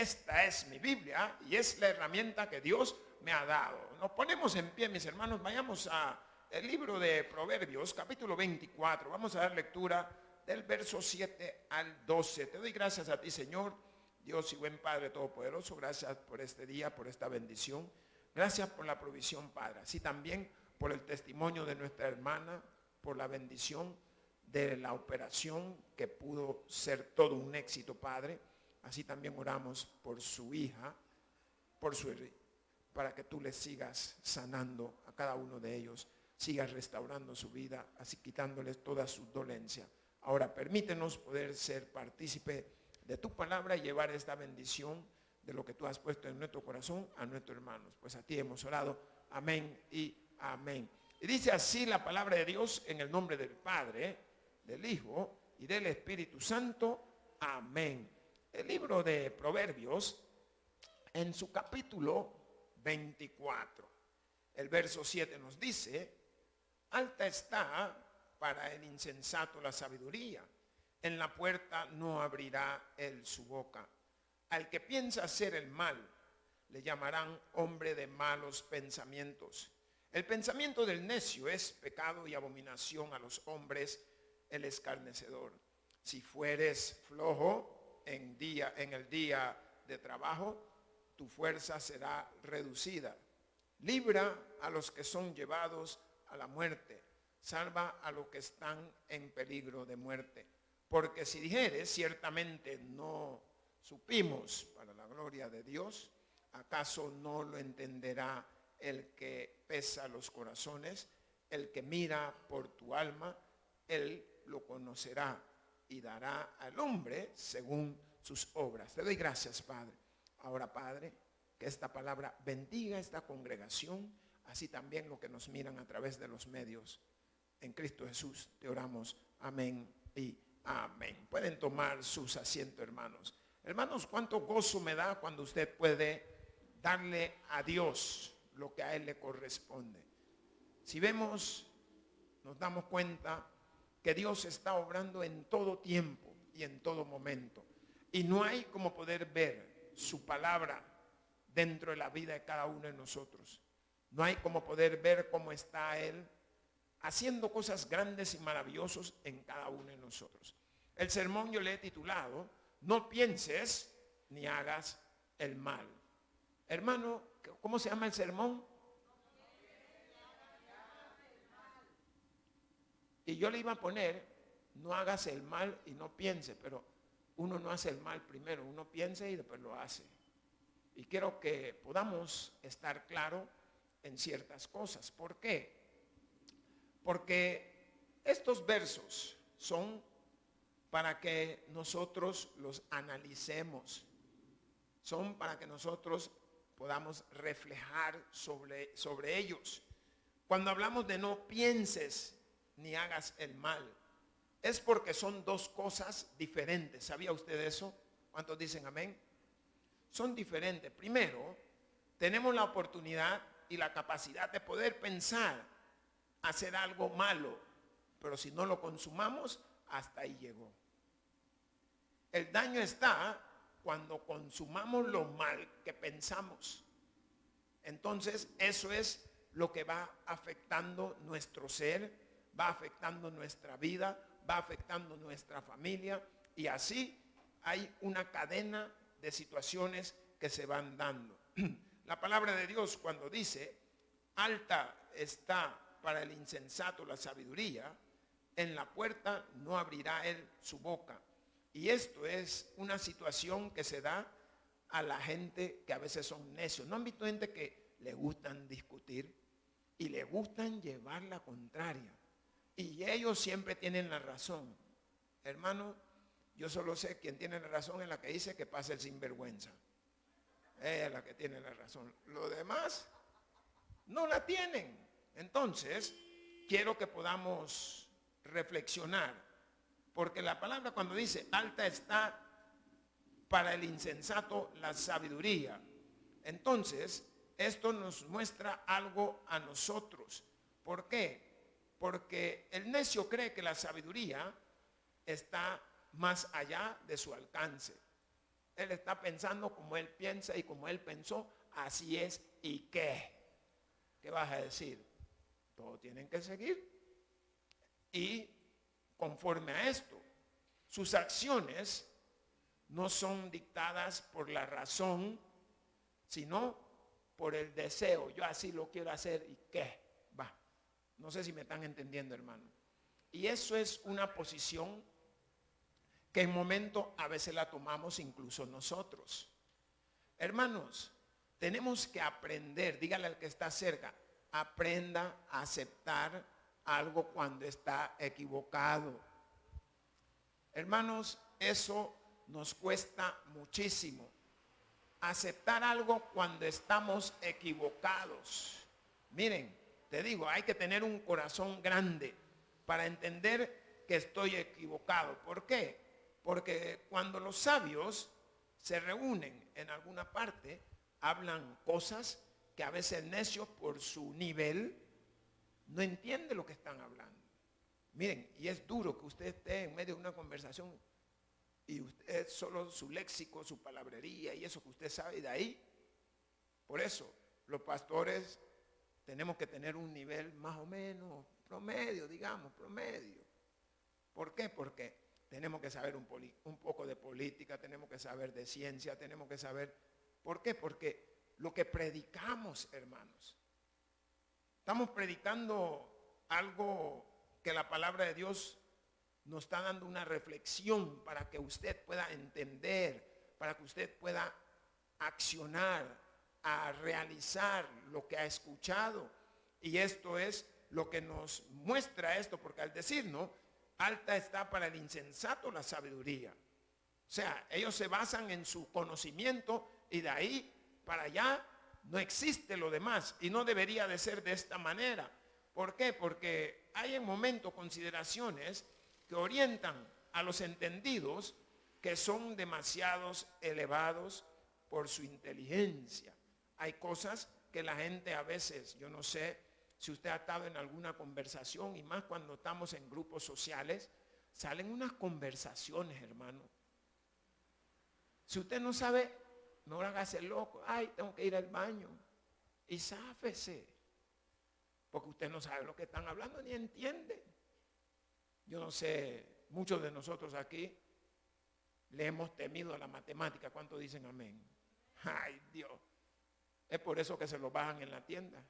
esta es mi Biblia y es la herramienta que Dios me ha dado. Nos ponemos en pie, mis hermanos, vayamos a el libro de Proverbios, capítulo 24. Vamos a dar lectura del verso 7 al 12. Te doy gracias a ti, Señor, Dios y buen Padre Todopoderoso. Gracias por este día, por esta bendición. Gracias por la provisión, Padre. Así también por el testimonio de nuestra hermana, por la bendición de la operación que pudo ser todo un éxito, Padre. Así también oramos por su hija, para que tú le sigas sanando a cada uno de ellos, sigas restaurando su vida, así quitándoles toda su dolencia. Ahora permítenos poder ser partícipe de tu palabra y llevar esta bendición de lo que tú has puesto en nuestro corazón a nuestros hermanos. Pues a ti hemos orado. Amén y amén. Y dice así la palabra de Dios en el nombre del Padre, del Hijo y del Espíritu Santo. Amén. El libro de Proverbios, en su capítulo 24, el verso 7 nos dice: alta está para el insensato la sabiduría, en la puerta no abrirá él su boca. Al que piensa hacer el mal, le llamarán hombre de malos pensamientos. El pensamiento del necio es pecado y abominación a los hombres el escarnecedor. Si fueres flojo en el día de trabajo, tu fuerza será reducida. Libra a los que son llevados a la muerte. Salva a los que están en peligro de muerte. Porque si dijeres, ciertamente no supimos, para la gloria de Dios, ¿acaso no lo entenderá el que pesa los corazones? El que mira por tu alma, él lo conocerá y dará al hombre según sus obras. Te doy gracias, Padre. Ahora, Padre, que esta palabra bendiga esta congregación, así también lo que nos miran a través de los medios. En Cristo Jesús te oramos. Amén y amén. Pueden tomar sus asientos, hermanos. Hermanos, cuánto gozo me da cuando usted puede darle a Dios lo que a Él le corresponde. Si vemos, nos damos cuenta que Dios está obrando en todo tiempo y en todo momento. Y no hay como poder ver su palabra dentro de la vida de cada uno de nosotros. No hay como poder ver cómo está Él haciendo cosas grandes y maravillosas en cada uno de nosotros. El sermón yo le he titulado: no pienses ni hagas el mal. Hermano, ¿cómo se llama el sermón? Y yo le iba a poner: no hagas el mal y no piense, pero uno no hace el mal primero, uno piensa y después lo hace. Y quiero que podamos estar claros en ciertas cosas. ¿Por qué? Porque estos versos son para que nosotros los analicemos. Son para que nosotros podamos reflejar sobre ellos. Cuando hablamos de no pienses ni hagas el mal, es porque son dos cosas diferentes. ¿Sabía usted eso? ¿Cuántos dicen amén? Son diferentes. Primero, tenemos la oportunidad y la capacidad de poder pensar hacer algo malo, pero si no lo consumamos, hasta ahí llegó. El daño está cuando consumamos lo mal que pensamos. Entonces, eso es lo que va afectando nuestro ser, va afectando nuestra vida, va afectando nuestra familia, y así hay una cadena de situaciones que se van dando. La palabra de Dios, cuando dice: alta está para el insensato la sabiduría, en la puerta no abrirá él su boca. Y esto es una situación que se da a la gente que a veces son necios. ¿No han visto gente que le gustan discutir y le gustan llevar la contraria? Y ellos siempre tienen la razón. Hermano, yo solo sé quién tiene la razón es la que dice que pase el sinvergüenza. Ella es la que tiene la razón. Los demás no la tienen. Entonces, quiero que podamos reflexionar. Porque la palabra cuando dice alta está para el insensato la sabiduría, entonces esto nos muestra algo a nosotros. ¿Por qué? Porque el necio cree que la sabiduría está más allá de su alcance. Él está pensando como él piensa y como él pensó, así es. ¿Y qué? ¿Qué vas a decir? Todos tienen que seguir. Y conforme a esto, sus acciones no son dictadas por la razón, sino por el deseo. Yo así lo quiero hacer y qué va. No sé si me están entendiendo, hermano. Y eso es una posición que en momento a veces la tomamos incluso nosotros. Hermanos, tenemos que aprender, dígale al que está cerca, aprenda a aceptar algo cuando está equivocado. Hermanos, eso nos cuesta muchísimo. Aceptar algo cuando estamos equivocados. Miren, te digo, hay que tener un corazón grande para entender que estoy equivocado. ¿Por qué? Porque cuando los sabios se reúnen en alguna parte, hablan cosas que a veces el necio por su nivel no entiende lo que están hablando. Miren, y es duro que usted esté en medio de una conversación y usted solo su léxico, su palabrería y eso que usted sabe, y de ahí, por eso, los pastores tenemos que tener un nivel más o menos promedio, digamos, promedio. ¿Por qué? Porque tenemos que saber un poco de política, tenemos que saber de ciencia, tenemos que saber. ¿Por qué? Porque lo que predicamos, hermanos, estamos predicando algo que la palabra de Dios nos está dando una reflexión para que usted pueda entender, para que usted pueda accionar, a realizar lo que ha escuchado. Y esto es lo que nos muestra esto, porque al decir, ¿no? Alta está para el insensato la sabiduría. O sea, ellos se basan en su conocimiento y de ahí para allá no existe lo demás. Y no debería de ser de esta manera. ¿Por qué? Porque hay en momentos consideraciones que orientan a los entendidos que son demasiados elevados por su inteligencia. Hay cosas que la gente a veces, yo no sé si usted ha estado en alguna conversación y más cuando estamos en grupos sociales, salen unas conversaciones, hermano. Si usted no sabe, no hágase loco. Ay, tengo que ir al baño. Y záfese. Porque usted no sabe lo que están hablando ni entiende. Yo no sé, muchos de nosotros aquí le hemos temido a la matemática. ¿Cuántos dicen amén? Ay, Dios. Es por eso que se lo bajan en la tienda.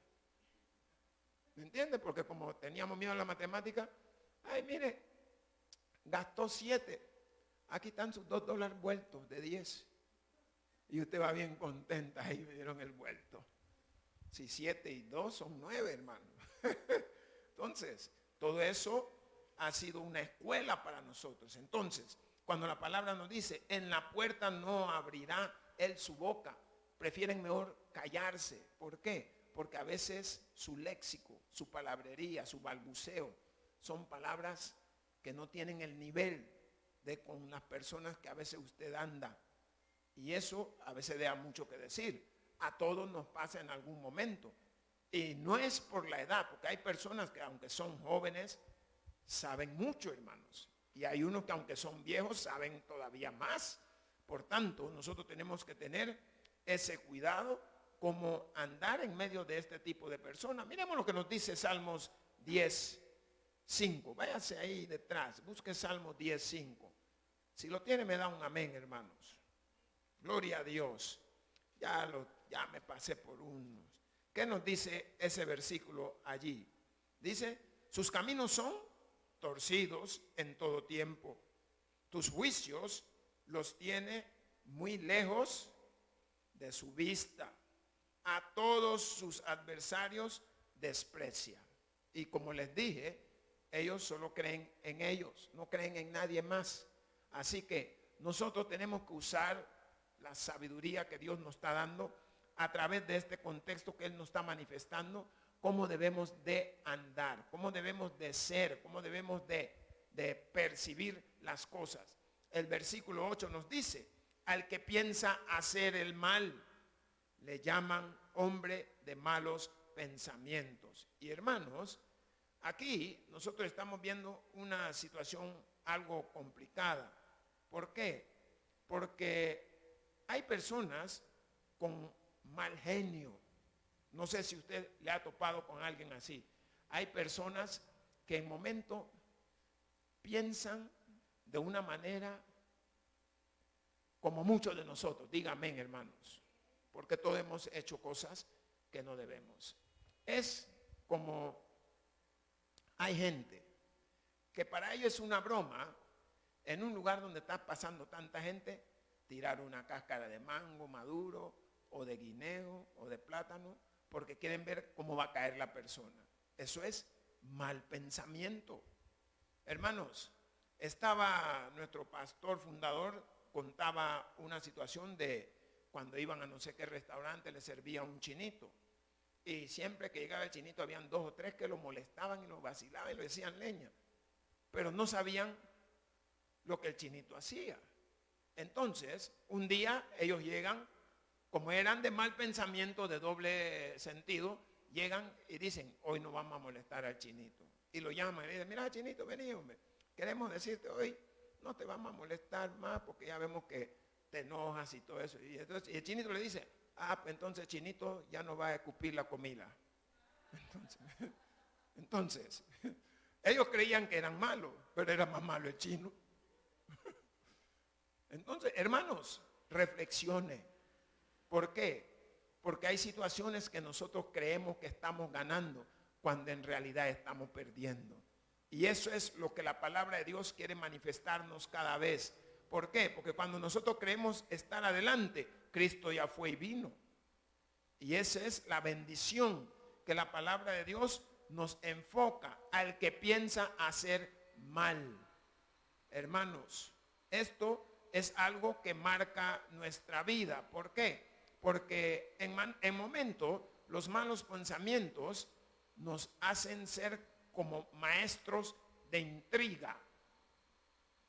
¿Me entiende? Porque como teníamos miedo a la matemática, ay, mire, gastó 7. Aquí están sus $2 vueltos de 10. Y usted va bien contenta, ahí me dieron el vuelto. Si 7 y 2 son 9, hermano. Entonces, todo eso ha sido una escuela para nosotros. Entonces, cuando la palabra nos dice, en la puerta no abrirá él su boca, prefieren mejor callarse. ¿Por qué? Porque a veces su léxico, su palabrería, su balbuceo, son palabras que no tienen el nivel de con las personas que a veces usted anda. Y eso a veces da mucho que decir. A todos nos pasa en algún momento. Y no es por la edad, porque hay personas que aunque son jóvenes, saben mucho, hermanos. Y hay unos que aunque son viejos, saben todavía más. Por tanto, nosotros tenemos que tener ese cuidado como andar en medio de este tipo de personas. Miremos lo que nos dice Salmos 10:5. Váyase ahí detrás, busque Salmos 10:5. Si lo tiene, me da un amén, hermanos. Gloria a Dios. Ya me pasé por unos. ¿Qué nos dice ese versículo allí? Dice, sus caminos son torcidos en todo tiempo. Tus juicios los tiene muy lejos de su vista. A todos sus adversarios desprecia. Y como les dije, ellos solo creen en ellos, no creen en nadie más. Así que nosotros tenemos que usar la sabiduría que Dios nos está dando a través de este contexto que Él nos está manifestando, cómo debemos de andar, cómo debemos de ser, cómo debemos de percibir las cosas. El versículo 8 nos dice, al que piensa hacer el mal, le llaman hombre de malos pensamientos. Y hermanos, aquí nosotros estamos viendo una situación algo complicada. ¿Por qué? Porque hay personas con mal genio. No sé si usted le ha topado con alguien así. Hay personas que en momento piensan de una manera como muchos de nosotros. Díganme, hermanos, porque todos hemos hecho cosas que no debemos. Es como hay gente que para ellos es una broma, en un lugar donde está pasando tanta gente, tirar una cáscara de mango maduro o de guineo o de plátano, porque quieren ver cómo va a caer la persona. Eso es mal pensamiento. Hermanos, estaba nuestro pastor fundador, contaba una situación de cuando iban a no sé qué restaurante, le servía un chinito. Y siempre que llegaba el chinito, habían 2 o 3 que lo molestaban y lo vacilaban y lo decían leña. Pero no sabían lo que el chinito hacía. Entonces, un día ellos llegan, como eran de mal pensamiento, de doble sentido, llegan y dicen, hoy no vamos a molestar al chinito. Y lo llaman y le dicen, mira, chinito, vení, hombre. Queremos decirte hoy, no te vamos a molestar más porque ya vemos que te enojas y todo eso. Y el chinito le dice, pues entonces chinito ya no va a escupir la comida. Entonces, ellos creían que eran malos, pero era más malo el chino. Entonces, hermanos, reflexione. ¿Por qué? Porque hay situaciones que nosotros creemos que estamos ganando cuando en realidad estamos perdiendo. Y eso es lo que la palabra de Dios quiere manifestarnos cada vez. ¿Por qué? Porque cuando nosotros creemos estar adelante, Cristo ya fue y vino. Y esa es la bendición que la palabra de Dios nos enfoca al que piensa hacer mal. Hermanos, esto es algo que marca nuestra vida. ¿Por qué? Porque en momentos los malos pensamientos nos hacen ser como maestros de intriga.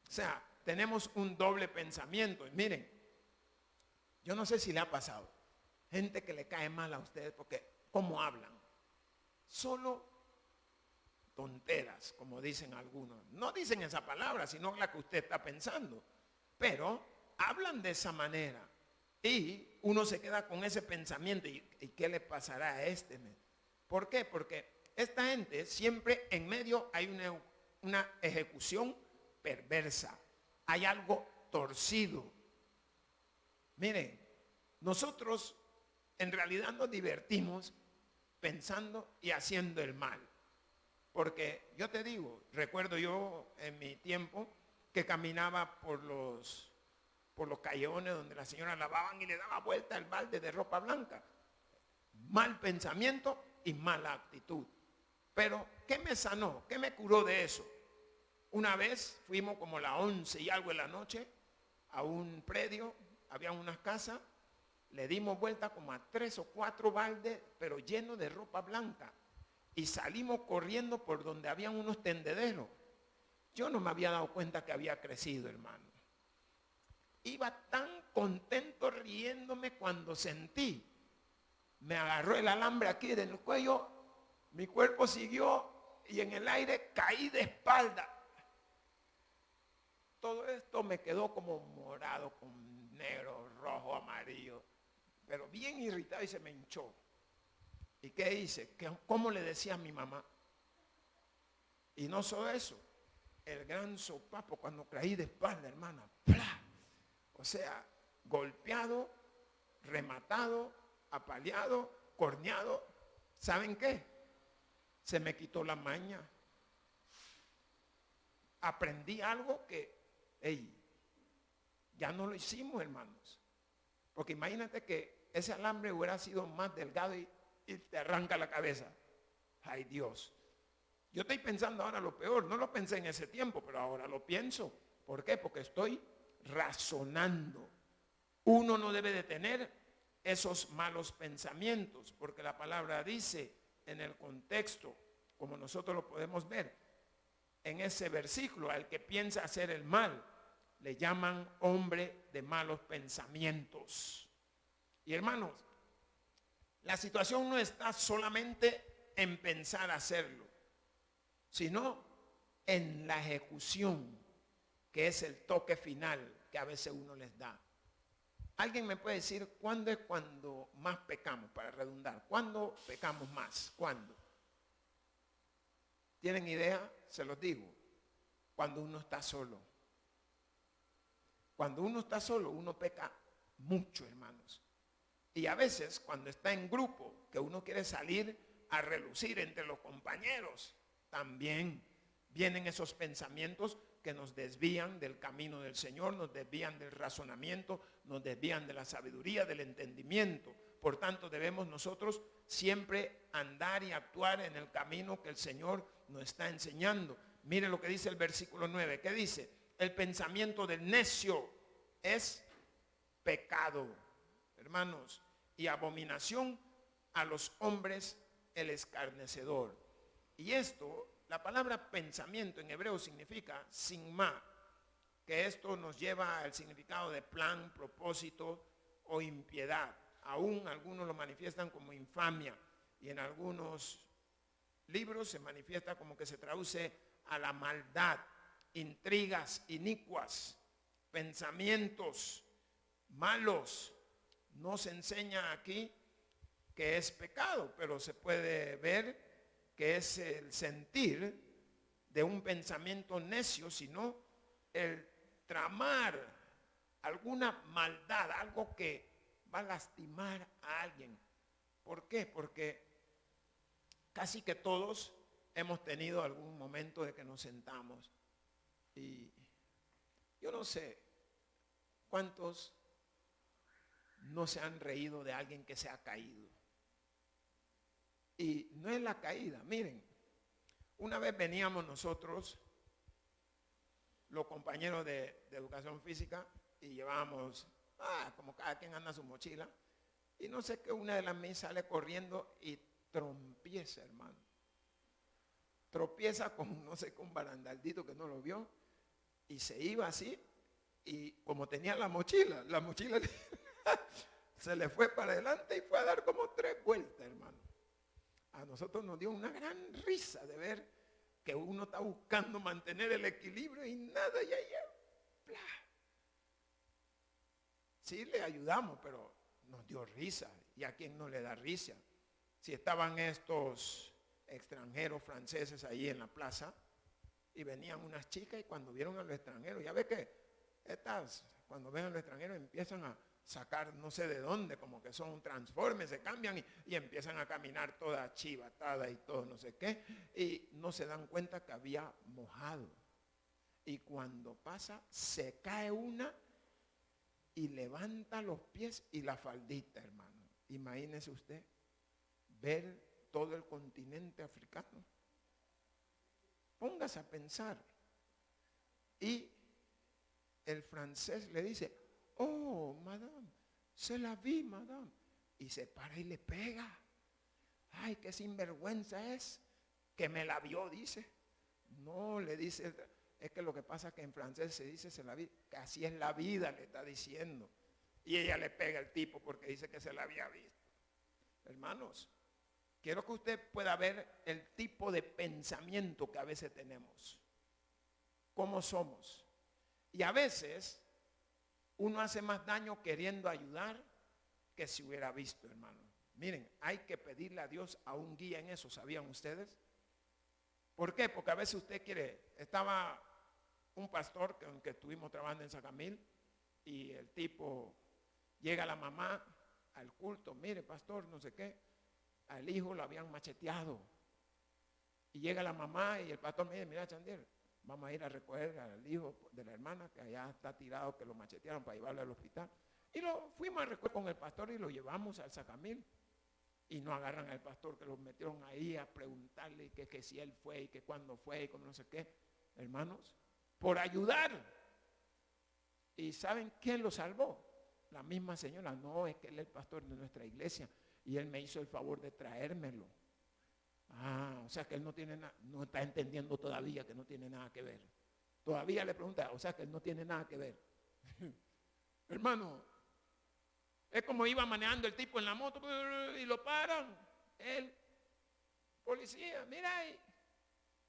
O sea, tenemos un doble pensamiento. Y miren, yo no sé si le ha pasado. Gente que le cae mal a ustedes porque ¿cómo hablan? Solo tonteras, como dicen algunos. No dicen esa palabra, sino la que usted está pensando. Pero hablan de esa manera. Y uno se queda con ese pensamiento. ¿Y qué le pasará a este? ¿Por qué? Porque esta gente siempre en medio hay una ejecución perversa. Hay algo torcido. Miren, nosotros en realidad nos divertimos pensando y haciendo el mal. Porque yo te digo, recuerdo yo en mi tiempo que caminaba por los callejones donde las señoras lavaban y le daba vuelta el balde de ropa blanca. Mal pensamiento y mala actitud. Pero, ¿qué me sanó? ¿Qué me curó de eso? Una vez fuimos como las 11 y algo de la noche a un predio, había unas casas, le dimos vuelta como a 3 o 4 baldes, pero llenos de ropa blanca. Y salimos corriendo por donde habían unos tendederos. Yo no me había dado cuenta que había crecido, hermano. Iba tan contento riéndome cuando sentí. Me agarró el alambre aquí del cuello, mi cuerpo siguió y en el aire caí de espalda. Todo esto me quedó como morado, con negro, rojo, amarillo, pero bien irritado y se me hinchó. ¿Y qué hice? ¿Cómo le decía a mi mamá? Y no solo eso, el gran sopapo cuando caí de espalda, hermana. ¡Plah! O sea, golpeado, rematado, apaleado, corneado. ¿Saben qué? Se me quitó la maña. Aprendí algo que, ya no lo hicimos, hermanos. Porque imagínate que ese alambre hubiera sido más delgado y te arranca la cabeza. Ay, Dios. Yo estoy pensando ahora lo peor. No lo pensé en ese tiempo, pero ahora lo pienso. ¿Por qué? Porque estoy razonando. Uno no debe de tener esos malos pensamientos, porque la palabra dice en el contexto, como nosotros lo podemos ver, en ese versículo, al que piensa hacer el mal, le llaman hombre de malos pensamientos. Y hermanos, la situación no está solamente en pensar hacerlo, sino en la ejecución, que es el toque final que a veces uno les da. ¿Alguien me puede decir cuándo es cuando más pecamos, para redundar? ¿Cuándo pecamos más? ¿Cuándo? ¿Tienen idea? Se los digo. Cuando uno está solo. Cuando uno está solo, uno peca mucho, hermanos. Y a veces, cuando está en grupo, que uno quiere salir a relucir entre los compañeros, también vienen esos pensamientos que nos desvían del camino del Señor, nos desvían del razonamiento, nos desvían de la sabiduría, del entendimiento. Por tanto, debemos nosotros siempre andar y actuar en el camino que el Señor nos está enseñando. Mire lo que dice el versículo 9. ¿Qué dice? El pensamiento del necio es pecado, hermanos, y abominación a los hombres el escarnecedor. Y esto, la palabra pensamiento en hebreo significa sigma, que esto nos lleva al significado de plan, propósito o impiedad. Aún algunos lo manifiestan como infamia y en algunos libros se manifiesta como que se traduce a la maldad, intrigas inicuas, pensamientos malos. No se enseña aquí que es pecado, pero se puede ver que es el sentir de un pensamiento necio, sino el tramar alguna maldad, algo que va a lastimar a alguien. ¿Por qué? Porque casi que todos hemos tenido algún momento de que nos sentamos y yo no sé cuántos no se han reído de alguien que se ha caído. Y no es la caída, miren, una vez veníamos nosotros, los compañeros de educación física, y llevábamos, como cada quien anda su mochila, y no sé qué, una de las mías sale corriendo y trompieza, hermano. Tropieza con, no sé, con barandaldito que no lo vio, y se iba así, y como tenía la mochila se le fue para adelante y fue a dar como 3 vueltas, hermano. A nosotros nos dio una gran risa de ver que uno está buscando mantener el equilibrio y nada, y allá, ¡plá! Sí le ayudamos, pero nos dio risa. ¿Y a quién no le da risa? Si estaban estos extranjeros franceses ahí en la plaza y venían unas chicas y cuando vieron a los extranjeros, ya ve que estas, cuando ven a los extranjeros empiezan a sacar no sé de dónde, como que son un transforme, se cambian y empiezan a caminar toda chivatada y todo no sé qué, y no se dan cuenta que había mojado. Y cuando pasa, se cae una y levanta los pies y la faldita, hermano. Imagínese usted ver todo el continente africano. Póngase a pensar. Y el francés le dice, oh, madame, se la vi, madame. Y se para y le pega. Ay, qué sinvergüenza es, que me la vio, dice. No, le dice, es que lo que pasa es que en francés se dice se la vi, que así es la vida, le está diciendo. Y ella le pega al tipo porque dice que se la había visto. Hermanos, quiero que usted pueda ver el tipo de pensamiento que a veces tenemos. ¿Cómo somos? Y a veces uno hace más daño queriendo ayudar que si hubiera visto, hermano. Miren, hay que pedirle a Dios a un guía en eso, ¿sabían ustedes? ¿Por qué? Porque a veces usted quiere, estaba un pastor que estuvimos trabajando en Sacamil y el tipo, llega la mamá al culto, mire pastor, no sé qué, al hijo lo habían macheteado. Y llega la mamá y el pastor me dice, mira Chandiel, vamos a ir a recoger al hijo de la hermana que allá está tirado, que lo machetearon para llevarlo al hospital. Y lo fuimos a recoger con el pastor y lo llevamos al Sacamil. Y no agarran al pastor, que lo metieron ahí a preguntarle que si él fue y que cuándo fue y como no sé qué. Hermanos, por ayudar. ¿Y saben quién lo salvó? La misma señora. No, es que él es el pastor de nuestra iglesia y él me hizo el favor de traérmelo. O sea que él no tiene nada, no está entendiendo todavía que no tiene nada que ver. Todavía le pregunta, o sea que él no tiene nada que ver. Hermano, es como iba manejando el tipo en la moto y lo paran. El policía, mira ahí.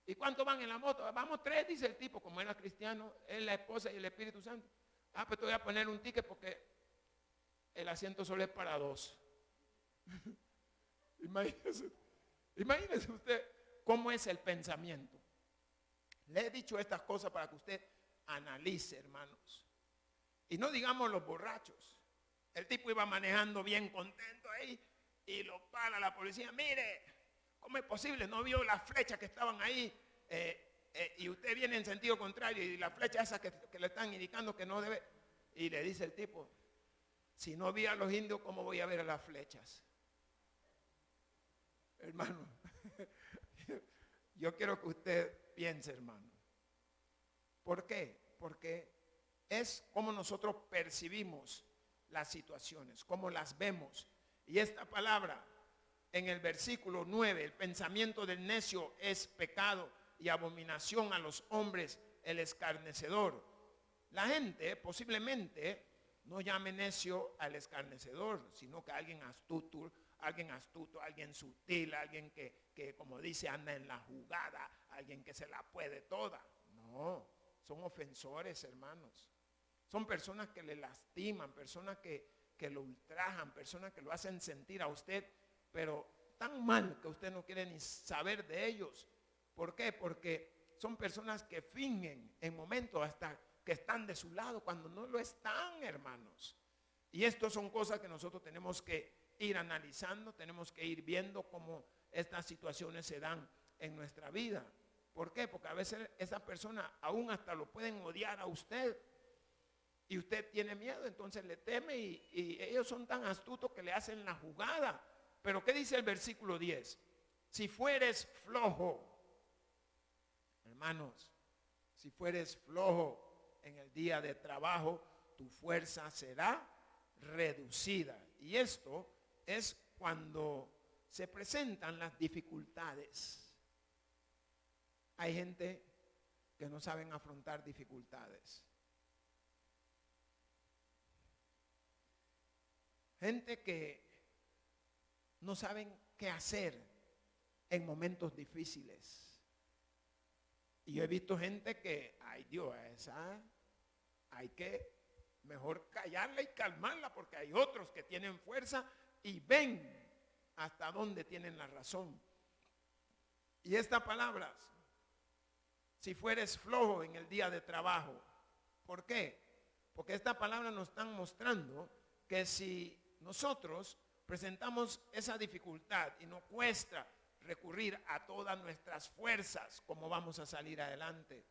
¿Y cuántos van en la moto? Vamos 3, dice el tipo, como era cristiano, él, la esposa y el Espíritu Santo. Pues te voy a poner un ticket porque el asiento solo es para dos. Imagínese usted cómo es el pensamiento. Le he dicho estas cosas para que usted analice, hermanos. Y no digamos los borrachos. El tipo iba manejando bien contento ahí y lo para la policía. Mire, ¿cómo es posible? ¿No vio las flechas que estaban ahí? Y usted viene en sentido contrario y la flecha esa que le están indicando que no debe. Y le dice el tipo, si no vi a los indios, ¿cómo voy a ver a las flechas? Hermano, yo quiero que usted piense, hermano. ¿Por qué? Porque es como nosotros percibimos las situaciones, como las vemos. Y esta palabra en el versículo 9, el pensamiento del necio es pecado y abominación a los hombres el escarnecedor. La gente posiblemente no llame necio al escarnecedor, sino que alguien astuto, alguien sutil, alguien que como dice anda en la jugada, alguien que se la puede toda. No, son ofensores, hermanos. Son personas que le lastiman, personas que lo ultrajan, personas que lo hacen sentir a usted, pero tan mal que usted no quiere ni saber de ellos. ¿Por qué? Porque son personas que fingen en momentos hasta que están de su lado cuando no lo están, hermanos. Y estas son cosas que nosotros tenemos que ir analizando, tenemos que ir viendo cómo estas situaciones se dan en nuestra vida. ¿Por qué? Porque a veces esas personas aún hasta lo pueden odiar a usted y usted tiene miedo, entonces le teme y ellos son tan astutos que le hacen la jugada. Pero ¿qué dice el versículo 10? Si fueres flojo, hermanos, si fueres flojo en el día de trabajo, tu fuerza será reducida. Y esto es cuando se presentan las dificultades. Hay gente que no saben afrontar dificultades. Gente que no saben qué hacer en momentos difíciles. Y yo he visto gente que, ay Dios, esa hay que mejor callarla y calmarla porque hay otros que tienen fuerza y ven hasta dónde tienen la razón. Y estas palabras, si fueres flojo en el día de trabajo, ¿por qué? Porque estas palabras nos están mostrando que si nosotros presentamos esa dificultad y nos cuesta recurrir a todas nuestras fuerzas, ¿cómo vamos a salir adelante?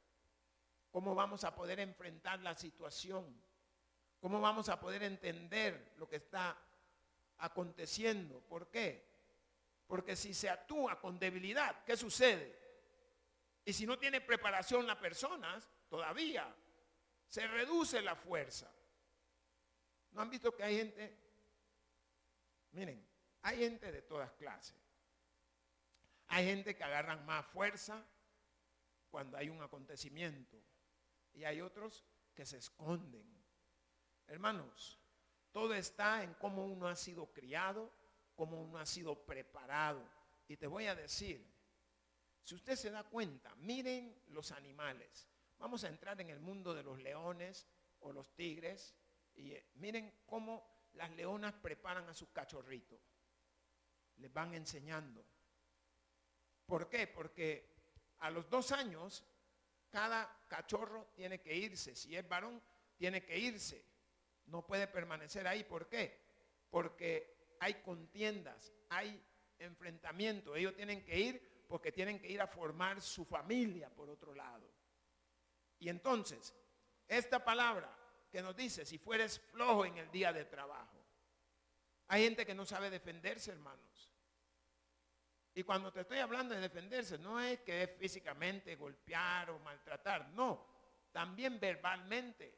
¿Cómo vamos a poder enfrentar la situación? ¿Cómo vamos a poder entender lo que está aconteciendo? ¿Por qué? Porque si se actúa con debilidad, ¿qué sucede? Y si no tiene preparación la persona, todavía se reduce la fuerza. ¿No han visto que hay gente? Miren, hay gente de todas clases. Hay gente que agarran más fuerza cuando hay un acontecimiento. Y hay otros que se esconden. Hermanos, todo está en cómo uno ha sido criado, cómo uno ha sido preparado. Y te voy a decir, si usted se da cuenta, miren los animales. Vamos a entrar en el mundo de los leones o los tigres. Y miren cómo las leonas preparan a sus cachorritos. Les van enseñando. ¿Por qué? Porque a los 2 años cada cachorro tiene que irse. Si es varón, tiene que irse. No puede permanecer ahí. ¿Por qué? Porque hay contiendas, hay enfrentamientos. Ellos tienen que ir porque tienen que ir a formar su familia por otro lado. Y entonces, esta palabra que nos dice, si fueres flojo en el día de trabajo. Hay gente que no sabe defenderse, hermanos. Y cuando te estoy hablando de defenderse, no es que es físicamente golpear o maltratar, no, también verbalmente.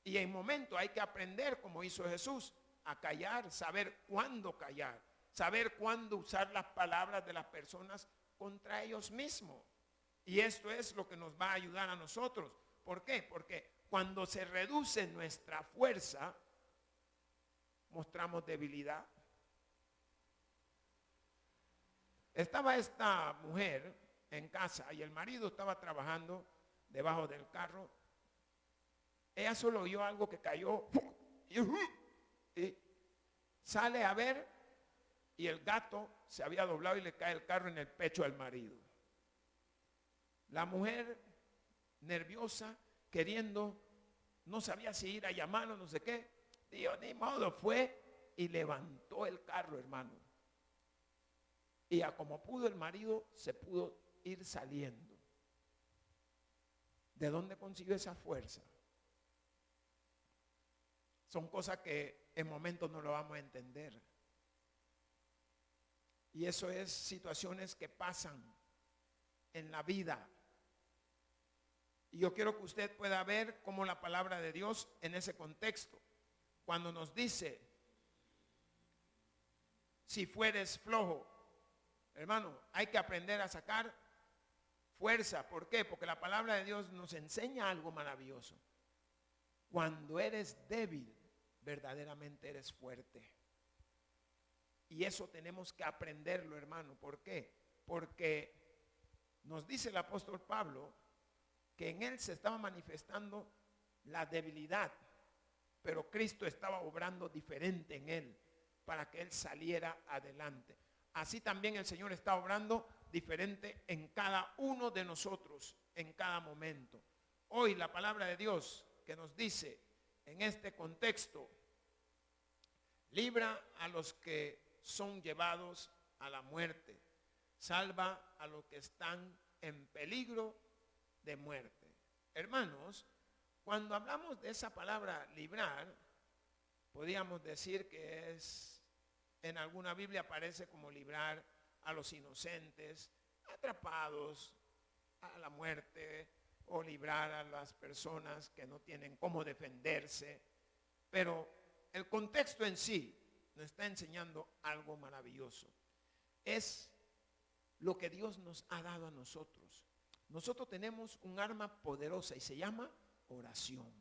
Y en momentos hay que aprender, como hizo Jesús, a callar, saber cuándo callar, saber cuándo usar las palabras de las personas contra ellos mismos. Y esto es lo que nos va a ayudar a nosotros. ¿Por qué? Porque cuando se reduce nuestra fuerza, mostramos debilidad. Estaba esta mujer en casa y el marido estaba trabajando debajo del carro. Ella solo oyó algo que cayó Y sale a ver y el gato se había doblado y le cae el carro en el pecho al marido. La mujer nerviosa, queriendo, no sabía si ir a llamarlo, no sé qué. Dios, ni modo, fue y levantó el carro, hermano. Y a como pudo el marido se pudo ir saliendo. ¿De dónde consiguió esa fuerza? Son cosas que en momentos no lo vamos a entender. Y eso es situaciones que pasan en la vida. Y yo quiero que usted pueda ver cómo la palabra de Dios en ese contexto, cuando nos dice, si fueres flojo, hermano, hay que aprender a sacar fuerza. ¿Por qué? Porque la palabra de Dios nos enseña algo maravilloso. Cuando eres débil, verdaderamente eres fuerte. Y eso tenemos que aprenderlo, hermano. ¿Por qué? Porque nos dice el apóstol Pablo que en él se estaba manifestando la debilidad, pero Cristo estaba obrando diferente en él para que él saliera adelante. Así también el Señor está obrando diferente en cada uno de nosotros, en cada momento. Hoy la palabra de Dios que nos dice en este contexto, libra a los que son llevados a la muerte, salva a los que están en peligro de muerte. Hermanos, cuando hablamos de esa palabra librar, podríamos decir que es, en alguna Biblia aparece como librar a los inocentes, atrapados a la muerte, o librar a las personas que no tienen cómo defenderse. Pero el contexto en sí nos está enseñando algo maravilloso. Es lo que Dios nos ha dado a nosotros. Nosotros tenemos un arma poderosa y se llama oración.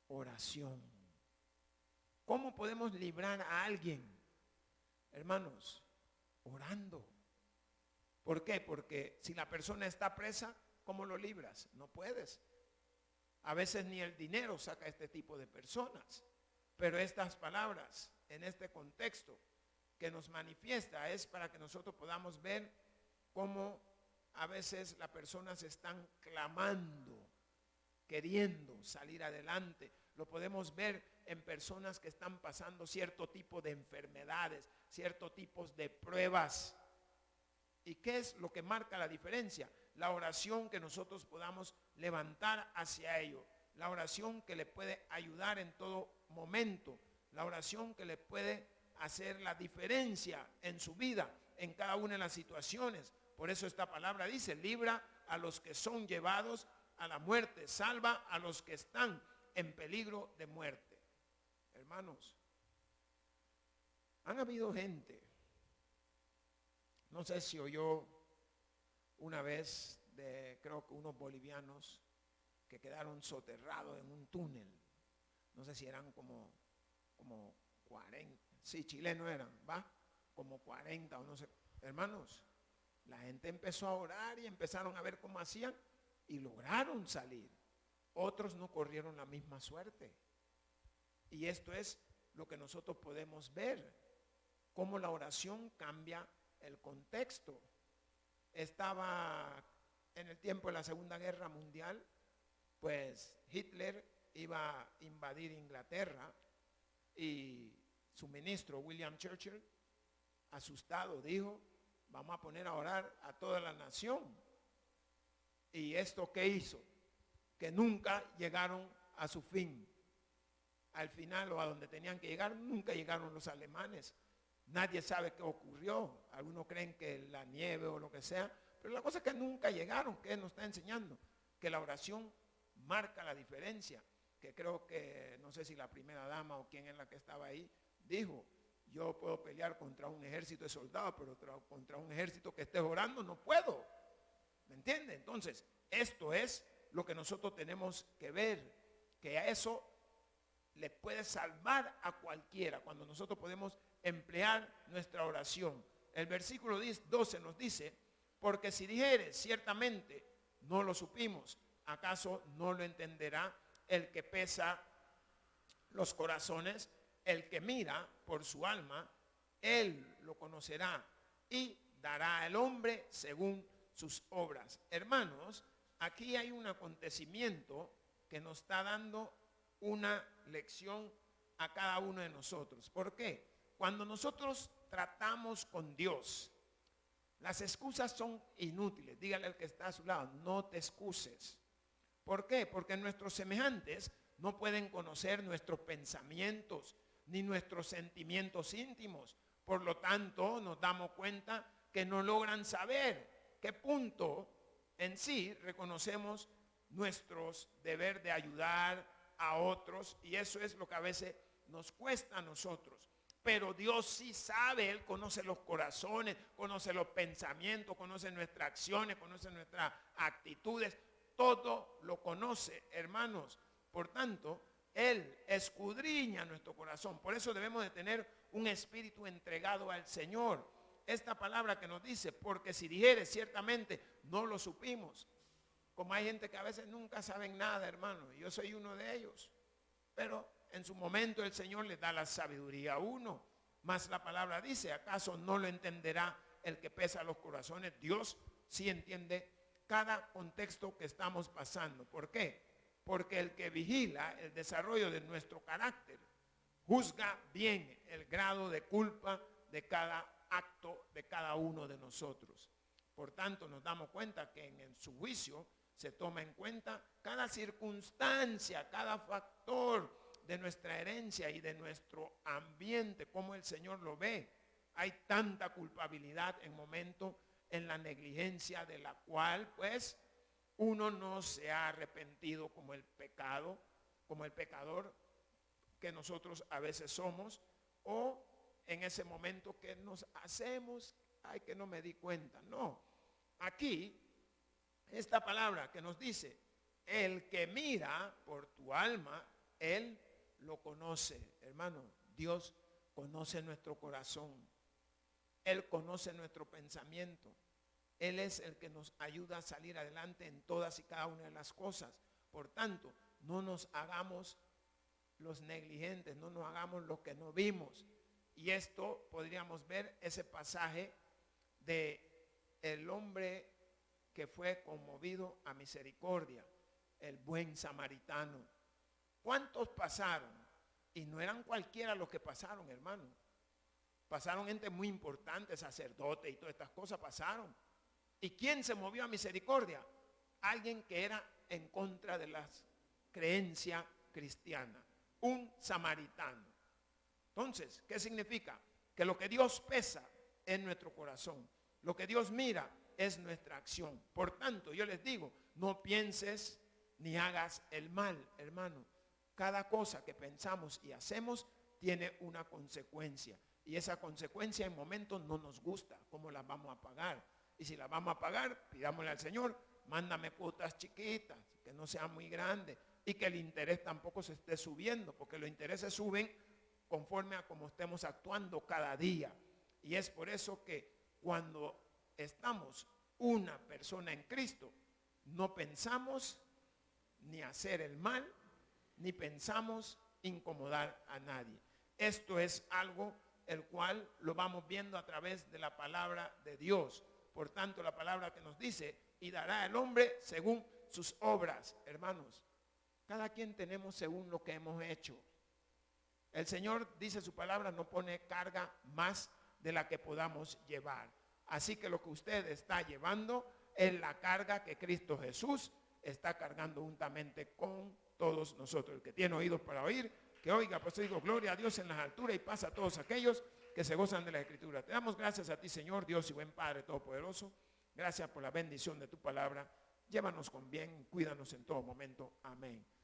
Oración. ¿Cómo podemos librar a alguien? Hermanos, orando. ¿Por qué? Porque si la persona está presa, ¿cómo lo libras? No puedes. A veces ni el dinero saca a este tipo de personas. Pero estas palabras, en este contexto que nos manifiesta, es para que nosotros podamos ver cómo a veces las personas están clamando, queriendo salir adelante. Lo podemos ver en personas que están pasando cierto tipo de enfermedades, ciertos tipos de pruebas. ¿Y qué es lo que marca la diferencia? La oración que nosotros podamos levantar hacia ellos. La oración que le puede ayudar en todo momento. La oración que le puede hacer la diferencia en su vida, en cada una de las situaciones. Por eso esta palabra dice, libra a los que son llevados a la muerte, salva a los que están en peligro de muerte. Hermanos, han habido gente, no sé si oyó una vez de, creo que unos bolivianos que quedaron soterrados en un túnel. No sé si eran como 40, sí, chilenos eran, ¿va? Como 40 o no sé. Hermanos, la gente empezó a orar y empezaron a ver cómo hacían y lograron salir. Otros no corrieron la misma suerte. Y esto es lo que nosotros podemos ver, cómo la oración cambia el contexto. Estaba en el tiempo de la Segunda Guerra Mundial, pues Hitler iba a invadir Inglaterra y su ministro William Churchill, asustado, dijo, vamos a poner a orar a toda la nación. ¿Y esto qué hizo? Que nunca llegaron a su fin. Al final o a donde tenían que llegar, nunca llegaron los alemanes. Nadie sabe qué ocurrió. Algunos creen que la nieve o lo que sea, pero la cosa es que nunca llegaron. ¿Qué nos está enseñando? Que la oración marca la diferencia. Que creo que, no sé si la primera dama o quién es la que estaba ahí, dijo, yo puedo pelear contra un ejército de soldados, pero contra un ejército que esté orando no puedo. ¿Me entiende? Entonces, esto es lo que nosotros tenemos que ver, que a eso le puede salvar a cualquiera cuando nosotros podemos emplear nuestra oración. El versículo 12 nos dice, porque si dijeres ciertamente no lo supimos, ¿acaso no lo entenderá el que pesa los corazones, el que mira por su alma, él lo conocerá y dará al hombre según sus obras. Hermanos, aquí hay un acontecimiento que nos está dando una lección a cada uno de nosotros. ¿Por qué? Cuando nosotros tratamos con Dios, las excusas son inútiles. Dígale al que está a su lado, no te excuses. ¿Por qué? Porque nuestros semejantes no pueden conocer nuestros pensamientos ni nuestros sentimientos íntimos. Por lo tanto, nos damos cuenta que no logran saber qué punto en sí reconocemos nuestros deber de ayudar a otros, y eso es lo que a veces nos cuesta a nosotros. Pero Dios sí sabe, Él conoce los corazones, conoce los pensamientos, conoce nuestras acciones, conoce nuestras actitudes, todo lo conoce, hermanos. Por tanto, Él escudriña nuestro corazón. Por eso debemos de tener un espíritu entregado al Señor. Esta palabra que nos dice, porque si dijeres ciertamente no lo supimos. Como hay gente que a veces nunca saben nada, hermano. Yo soy uno de ellos. Pero en su momento el Señor le da la sabiduría a uno. Mas la palabra dice, ¿acaso no lo entenderá el que pesa los corazones? Dios sí entiende cada contexto que estamos pasando. ¿Por qué? Porque el que vigila el desarrollo de nuestro carácter juzga bien el grado de culpa de cada acto de cada uno de nosotros. Por tanto, nos damos cuenta que en su juicio se toma en cuenta cada circunstancia, cada factor de nuestra herencia y de nuestro ambiente, como el Señor lo ve. Hay tanta culpabilidad en momentos en la negligencia de la cual, pues, uno no se ha arrepentido como el pecado, como el pecador que nosotros a veces somos, o en ese momento que nos hacemos, ay, que no me di cuenta. No, aquí, esta palabra que nos dice, el que mira por tu alma, él lo conoce. Hermano, Dios conoce nuestro corazón. Él conoce nuestro pensamiento. Él es el que nos ayuda a salir adelante en todas y cada una de las cosas. Por tanto, no nos hagamos los negligentes, no nos hagamos los que no vimos. Y esto podríamos ver ese pasaje de el hombre que fue conmovido a misericordia, el buen samaritano. ¿Cuántos pasaron? Y no eran cualquiera los que pasaron, hermano. Pasaron gente muy importante, sacerdotes y todas estas cosas pasaron. ¿Y quién se movió a misericordia? Alguien que era en contra de las creencias cristianas, un samaritano. Entonces, ¿qué significa? Que lo que Dios pesa es nuestro corazón. Lo que Dios mira es nuestra acción. Por tanto, yo les digo, no pienses ni hagas el mal, hermano. Cada cosa que pensamos y hacemos tiene una consecuencia. Y esa consecuencia en momentos no nos gusta. ¿Cómo la vamos a pagar? Y si la vamos a pagar, pidámosle al Señor, mándame cuotas chiquitas, que no sean muy grandes. Y que el interés tampoco se esté subiendo, porque los intereses suben conforme a cómo estemos actuando cada día. Y es por eso que cuando estamos una persona en Cristo, no pensamos ni hacer el mal, ni pensamos incomodar a nadie. Esto es algo el cual lo vamos viendo a través de la palabra de Dios. Por tanto, la palabra que nos dice, y dará al hombre según sus obras. Hermanos, cada quien tenemos según lo que hemos hecho. El Señor, dice su palabra, no pone carga más de la que podamos llevar. Así que lo que usted está llevando es la carga que Cristo Jesús está cargando juntamente con todos nosotros. El que tiene oídos para oír, que oiga. Pues digo, gloria a Dios en las alturas y paz a todos aquellos que se gozan de la Escritura. Te damos gracias a ti, Señor, Dios y buen Padre Todopoderoso. Gracias por la bendición de tu palabra. Llévanos con bien, cuídanos en todo momento. Amén.